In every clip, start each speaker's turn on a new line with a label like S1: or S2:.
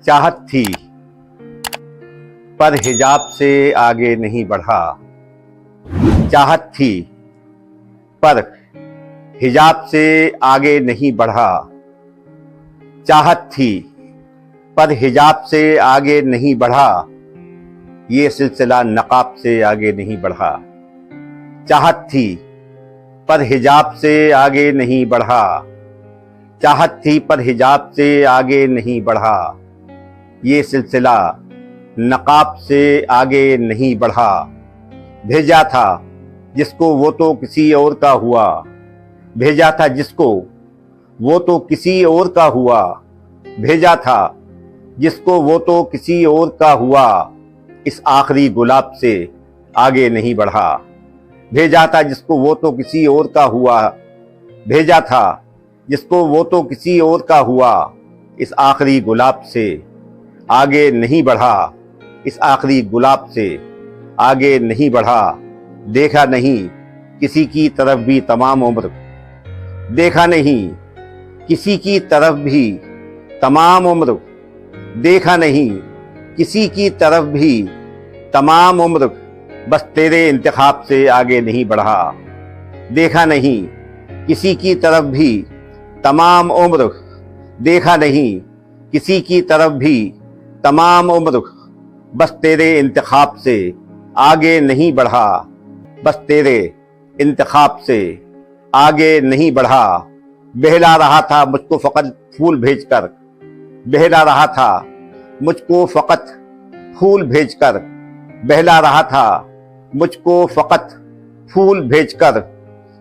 S1: चाहत थी पर हिजाब से आगे नहीं बढ़ा। चाहत थी पर हिजाब से आगे नहीं बढ़ा। चाहत थी पर हिजाब से आगे नहीं बढ़ा। ये सिलसिला नकाब से आगे नहीं बढ़ा। चाहत थी पर हिजाब से आगे नहीं बढ़ा। चाहत थी पर हिजाब से आगे नहीं बढ़ा। ये सिलसिला नकाब से आगे नहीं बढ़ा। भेजा था जिसको वो तो किसी और का हुआ। भेजा था जिसको वो तो किसी और का हुआ। भेजा था जिसको वो तो किसी और का हुआ। इस आखिरी गुलाब से आगे नहीं बढ़ा। भेजा था जिसको वो तो किसी और का हुआ। भेजा था जिसको वो तो किसी और का हुआ। इस आखिरी गुलाब से आगे नहीं बढ़ा। इस आखिरी गुलाब से आगे नहीं बढ़ा। देखा नहीं किसी की तरफ भी तमाम उम्र। देखा नहीं किसी की तरफ भी तमाम उम्र। देखा नहीं किसी की तरफ भी तमाम उम्र। बस तेरे इंतखाब से आगे नहीं बढ़ा। देखा नहीं किसी की तरफ भी तमाम उम्र। देखा नहीं किसी की तरफ भी तमाम उम्र। बस तेरे इंतखाब से आगे नहीं बढ़ा। बस तेरे इंतखाब से आगे नहीं बढ़ा। बहला रहा था मुझको फकत फूल भेजकर। बहला रहा था मुझको फकत फूल भेजकर। बहला रहा था मुझको फकत फूल भेजकर।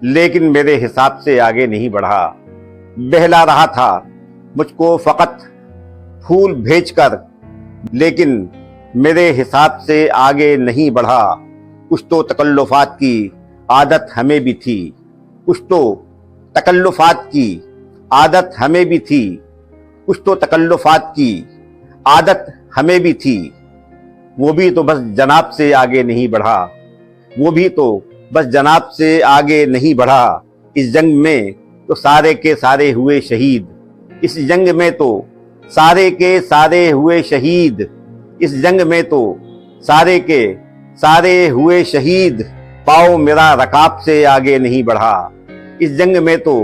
S1: लेकिन मेरे हिसाब से आगे नहीं बढ़ा। बहला रहा था मुझको फकत फूल भेजकर। लेकिन मेरे हिसाब से आगे नहीं बढ़ा। कुछ तो तकल्लुफात की आदत हमें भी थी। कुछ तो तकल्लुफात की आदत हमें भी थी। कुछ तो तकल्लुफात की आदत हमें भी थी। वो भी तो बस जनाब से आगे नहीं बढ़ा। वो भी तो बस जनाब से आगे नहीं बढ़ा। इस जंग में तो सारे के सारे हुए शहीद। इस जंग में तो सारे के सारे हुए शहीद। इस जंग में तो सारे के सारे हुए शहीद। पाओ मेरा रकाब से आगे नहीं बढ़ा। इस जंग में तो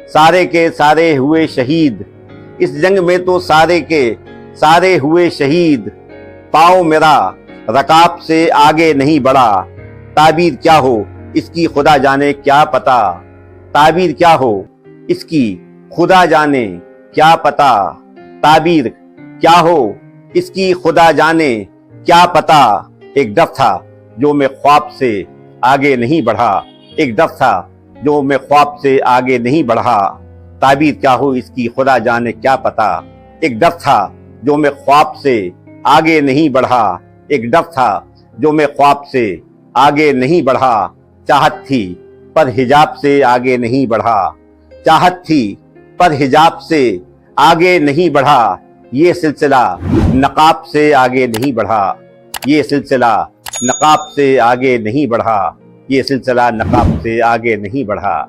S1: सारे के सारे हुए शहीद। इस जंग में तो सारे के सारे हुए शहीद। पाओ मेरा रकाब से आगे नहीं बढ़ा। ताबीर क्या हो इसकी खुदा जाने क्या पता। ताबीर क्या हो इसकी खुदा जाने क्या पता। ताबीर क्या हो इसकी खुदा जाने क्या पता। एक डर था जो मैं ख्वाब से आगे नहीं बढ़ा। एक डर था जो मैं ख्वाब से आगे नहीं बढ़ा। ताबीर क्या हो इसकी खुदा जाने क्या पता। एक डर था जो मैं ख्वाब से आगे नहीं बढ़ा। एक डर था जो मैं ख्वाब से आगे नहीं बढ़ा। चाहत थी पर हिजाब से आगे नहीं बढ़ा। चाहत थी पर हिजाब से आगे नहीं बढ़ा। ये सिलसिला नकाब से आगे नहीं बढ़ा। ये सिलसिला नकाब से आगे नहीं बढ़ा। ये सिलसिला नकाब से आगे नहीं बढ़ा।